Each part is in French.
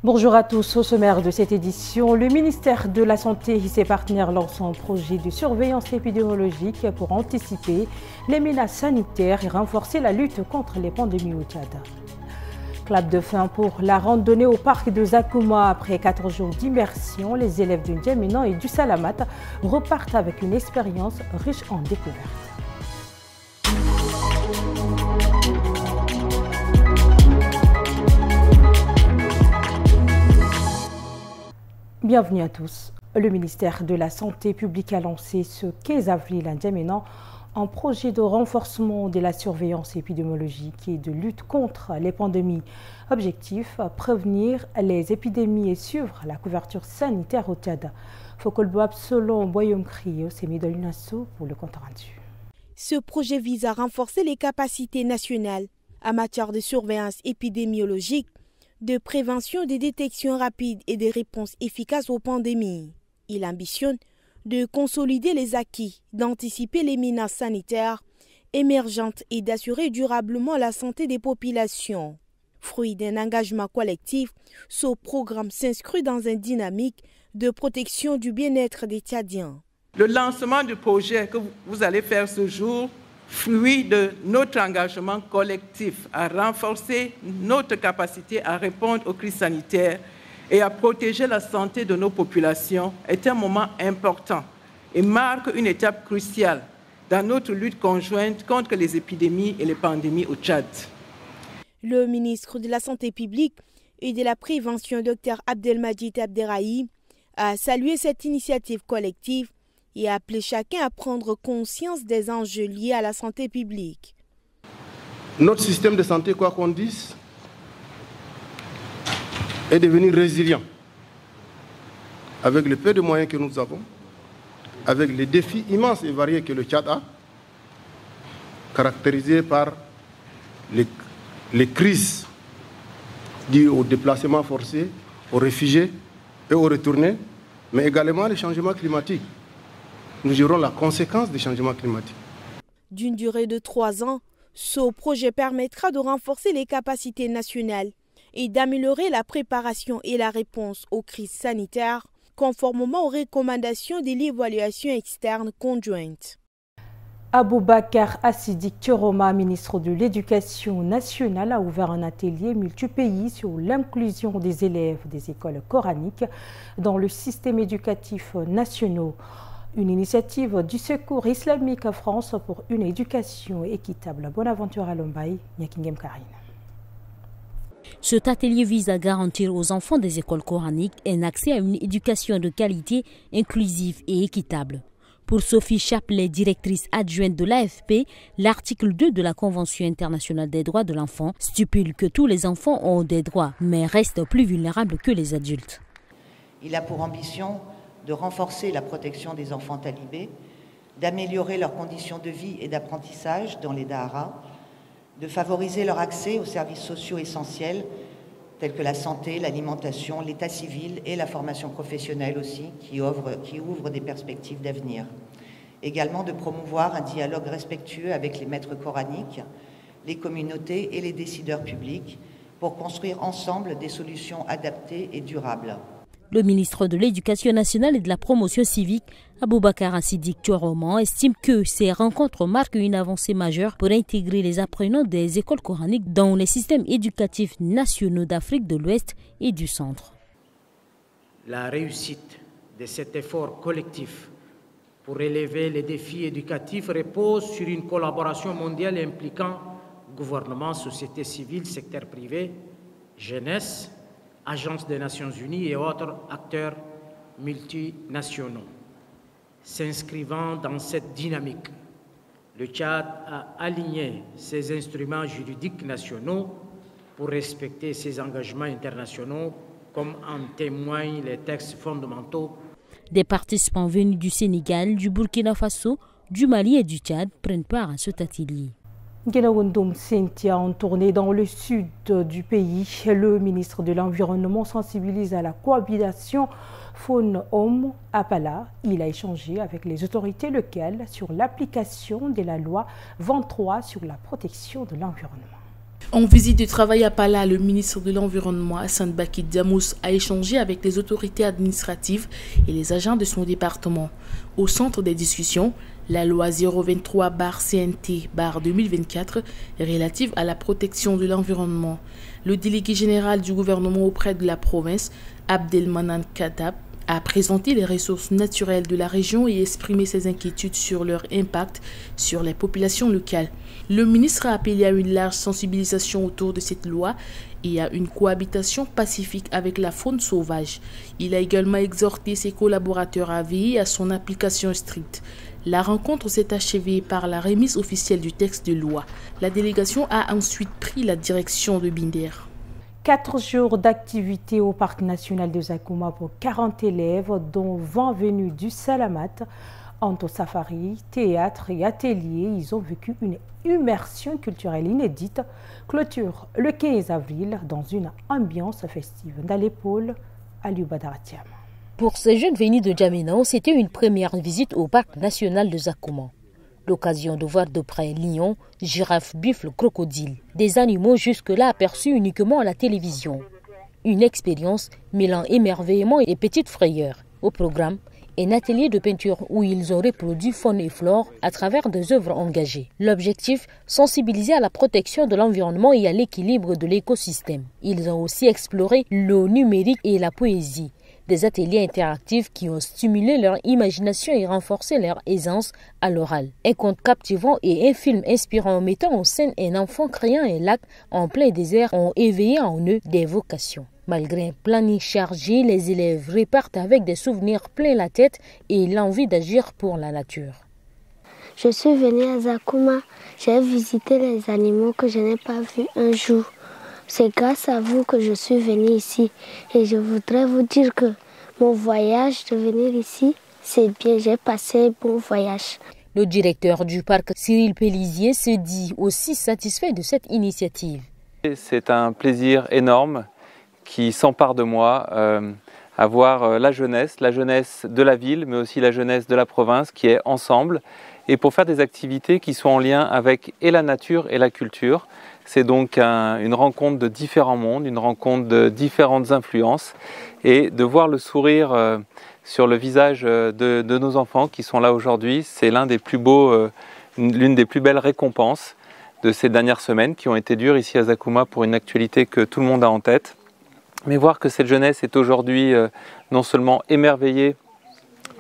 Bonjour à tous. Au sommaire de cette édition, le ministère de la Santé et ses partenaires lancent un projet de surveillance épidémiologique pour anticiper les menaces sanitaires et renforcer la lutte contre les pandémies au Tchad. Clap de fin pour la randonnée au parc de Zakouma. Après 4 jours d'immersion, les élèves du N'Djamena et du Salamat repartent avec une expérience riche en découvertes. Bienvenue à tous. Le ministère de la Santé publique a lancé ce 15 avril à N'Djamena un projet de renforcement de la surveillance épidémiologique et de lutte contre les pandémies. Objectif, prévenir les épidémies et suivre la couverture sanitaire au Tchad. Fokolboab selon Boyom Krio, c'est Midolinasso pour le compte rendu. Ce projet vise à renforcer les capacités nationales en matière de surveillance épidémiologique, de prévention, de détection rapide et de réponses efficaces aux pandémies. Il ambitionne de consolider les acquis, d'anticiper les menaces sanitaires émergentes et d'assurer durablement la santé des populations. Fruit d'un engagement collectif, ce programme s'inscrit dans une dynamique de protection du bien-être des Tchadiens. Le lancement du projet que vous allez faire ce jour, fruit de notre engagement collectif à renforcer notre capacité à répondre aux crises sanitaires et à protéger la santé de nos populations, est un moment important et marque une étape cruciale dans notre lutte conjointe contre les épidémies et les pandémies au Tchad. Le ministre de la Santé publique et de la Prévention, Dr Abdelmajid Abderrahi, a salué cette initiative collective et a appelé chacun à prendre conscience des enjeux liés à la santé publique. Notre système de santé, quoi qu'on dise, est devenu résilient. Avec le peu de moyens que nous avons, avec les défis immenses et variés que le Tchad a, caractérisés par les crises dues au déplacement forcé, aux réfugiés et aux retournés, mais également les changements climatiques. Nous gérons la conséquence des changements climatiques. D'une durée de 3 ans, ce projet permettra de renforcer les capacités nationales et d'améliorer la préparation et la réponse aux crises sanitaires, conformément aux recommandations de l'évaluation externe conjointe. Aboubakar Assidik Thioroma, ministre de l'Éducation nationale, a ouvert un atelier multipays sur l'inclusion des élèves des écoles coraniques dans le système éducatif national. Une initiative du Secours islamique France pour une éducation équitable. Bonaventure Alombaï, Nyakingem Karine. Cet atelier vise à garantir aux enfants des écoles coraniques un accès à une éducation de qualité, inclusive et équitable. Pour Sophie Chaplet, directrice adjointe de l'AFP, l'article 2 de la Convention internationale des droits de l'enfant stipule que tous les enfants ont des droits, mais restent plus vulnérables que les adultes. Il a pour ambition de renforcer la protection des enfants talibés, d'améliorer leurs conditions de vie et d'apprentissage dans les daharas, de favoriser leur accès aux services sociaux essentiels tels que la santé, l'alimentation, l'état civil et la formation professionnelle aussi, qui ouvrent des perspectives d'avenir. Également de promouvoir un dialogue respectueux avec les maîtres coraniques, les communautés et les décideurs publics pour construire ensemble des solutions adaptées et durables. Le ministre de l'Éducation nationale et de la promotion civique, Aboubakar Assidik Thioroma, estime que ces rencontres marquent une avancée majeure pour intégrer les apprenants des écoles coraniques dans les systèmes éducatifs nationaux d'Afrique de l'Ouest et du Centre. La réussite de cet effort collectif pour relever les défis éducatifs repose sur une collaboration mondiale impliquant gouvernement, société civile, secteur privé, jeunesse, agences des Nations Unies et autres acteurs multinationaux. S'inscrivant dans cette dynamique, le Tchad a aligné ses instruments juridiques nationaux pour respecter ses engagements internationaux, comme en témoignent les textes fondamentaux. Des participants venus du Sénégal, du Burkina Faso, du Mali et du Tchad prennent part à cet atelier. Guénaoundoum Cynthia, en tournée dans le sud du pays, le ministre de l'Environnement sensibilise à la cohabitation faune-homme à Pala. Il a échangé avec les autorités locales sur l'application de la loi 23 sur la protection de l'environnement. En visite de travail à Pala, le ministre de l'Environnement, Hassan Baki Diamous, a échangé avec les autorités administratives et les agents de son département. Au centre des discussions, la loi 023/CNT/2024 relative à la protection de l'environnement. Le délégué général du gouvernement auprès de la province, Abdelmanan Katab, a présenté les ressources naturelles de la région et exprimé ses inquiétudes sur leur impact sur les populations locales. Le ministre a appelé à une large sensibilisation autour de cette loi et à une cohabitation pacifique avec la faune sauvage. Il a également exhorté ses collaborateurs à veiller à son application stricte. La rencontre s'est achevée par la remise officielle du texte de loi. La délégation a ensuite pris la direction de Binder. 4 jours d'activité au Parc national de Zakouma pour 40 élèves, dont 20 venus du Salamat. Entre safari, théâtre et atelier, ils ont vécu une immersion culturelle inédite. Clôture le 15 avril dans une ambiance festive. Dans l'épaule, Aliou Badaratiam. Pour ces jeunes venus de Djamena, c'était une première visite au Parc national de Zakouma. L'occasion de voir de près lions, girafes, buffles, crocodiles. Des animaux jusque-là aperçus uniquement à la télévision. Une expérience mêlant émerveillement et petite frayeur. Au programme, un atelier de peinture où ils ont reproduit faune et flore à travers des œuvres engagées. L'objectif, sensibiliser à la protection de l'environnement et à l'équilibre de l'écosystème. Ils ont aussi exploré le numérique et la poésie. Des ateliers interactifs qui ont stimulé leur imagination et renforcé leur aisance à l'oral. Un conte captivant et un film inspirant mettant en scène un enfant créant un lac en plein désert ont éveillé en eux des vocations. Malgré un planning chargé, les élèves repartent avec des souvenirs plein la tête et l'envie d'agir pour la nature. Je suis venue à Zakouma, j'ai visité les animaux que je n'ai pas vus un jour. C'est grâce à vous que je suis venue ici et je voudrais vous dire que mon voyage de venir ici, c'est bien, j'ai passé un bon voyage. Le directeur du parc, Cyril Pélissier, se dit aussi satisfait de cette initiative. C'est un plaisir énorme qui s'empare de moi, à voir la jeunesse de la ville, mais aussi la jeunesse de la province qui est ensemble et pour faire des activités qui sont en lien avec et la nature et la culture. C'est donc une rencontre de différents mondes, une rencontre de différentes influences et de voir le sourire sur le visage de nos enfants qui sont là aujourd'hui, c'est l'une des plus belles récompenses de ces dernières semaines qui ont été dures ici à Zakouma pour une actualité que tout le monde a en tête. Mais voir que cette jeunesse est aujourd'hui non seulement émerveillée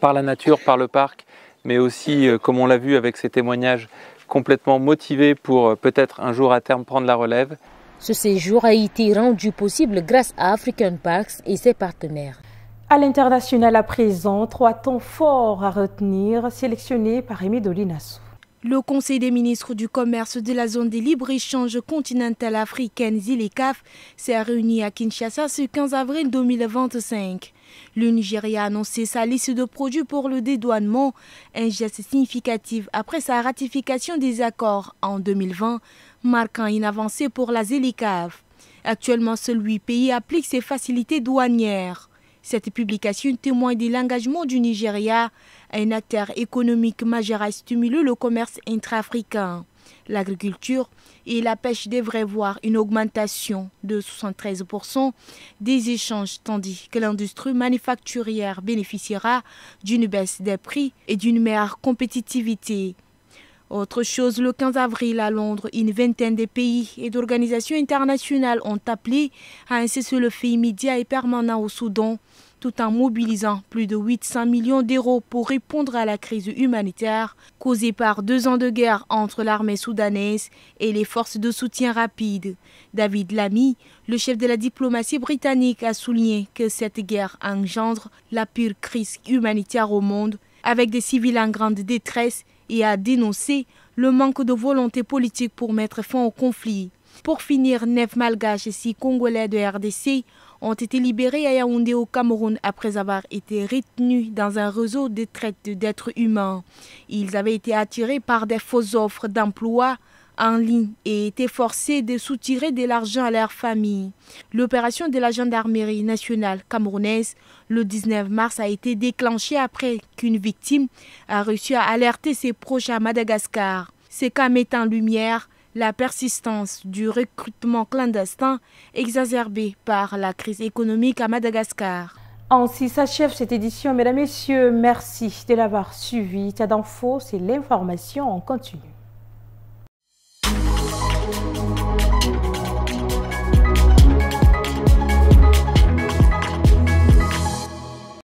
par la nature, par le parc, mais aussi, comme on l'a vu avec ces témoignages, complètement motivés pour peut-être un jour à terme prendre la relève. Ce séjour a été rendu possible grâce à African Parks et ses partenaires. À l'international à présent, 3 temps forts à retenir, sélectionnés par Rémi Dolinassou. Le Conseil des ministres du commerce de la zone des libre-échanges continentale africaine ZLECAf s'est réuni à Kinshasa ce 15 avril 2025. Le Nigeria a annoncé sa liste de produits pour le dédouanement, un geste significatif après sa ratification des accords en 2020, marquant une avancée pour la ZLECAf. Actuellement, seul 8 pays appliquent ces facilités douanières. Cette publication témoigne de l'engagement du Nigeria, un acteur économique majeur à stimuler le commerce intra-africain. L'agriculture et la pêche devraient voir une augmentation de 73% des échanges, tandis que l'industrie manufacturière bénéficiera d'une baisse des prix et d'une meilleure compétitivité. Autre chose, le 15 avril à Londres, une vingtaine de pays et d'organisations internationales ont appelé à un cessez-le-feu immédiat et permanent au Soudan, tout en mobilisant plus de 800 millions d'euros pour répondre à la crise humanitaire causée par 2 ans de guerre entre l'armée soudanaise et les forces de soutien rapide. David Lammy, le chef de la diplomatie britannique, a souligné que cette guerre engendre la pire crise humanitaire au monde, avec des civils en grande détresse, et a dénoncé le manque de volonté politique pour mettre fin au conflit. Pour finir, 9 Malgaches et 6 Congolais de RDC ont été libérés à Yaoundé au Cameroun après avoir été retenus dans un réseau de traite d'êtres humains. Ils avaient été attirés par des fausses offres d'emploi en ligne et étaient forcés de soutirer de l'argent à leur famille. L'opération de la gendarmerie nationale camerounaise le 19 mars a été déclenchée après qu'une victime a réussi à alerter ses proches à Madagascar. Ces cas mettent en lumière La persistance du recrutement clandestin exacerbé par la crise économique à Madagascar. Ainsi s'achève cette édition. Mesdames, Messieurs, merci de l'avoir suivi. Tad Info, c'est l'information en continu.